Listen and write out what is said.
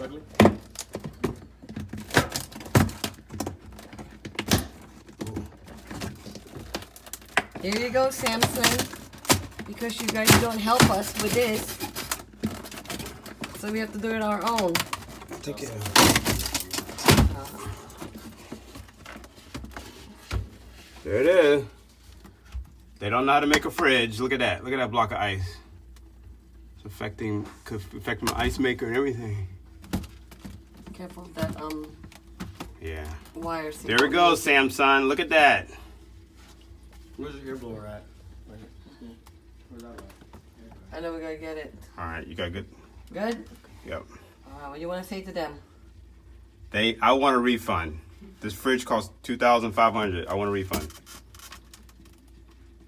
struggling? Here you go, Samson. Because you guys don't help us with this, so we have to do it our own. Take it. There it is. They don't know how to make a fridge. Look at that. Look at that block of ice. It's could affect my ice maker and everything. Careful with that Yeah. wire. There we go, Samson. Look at that. Where's your air blower at? Where's that at? I know we gotta get it. All right, you got good. Good? Yep. Alright, what do you want to say to them? I want a refund. This fridge cost $2,500. I want a refund.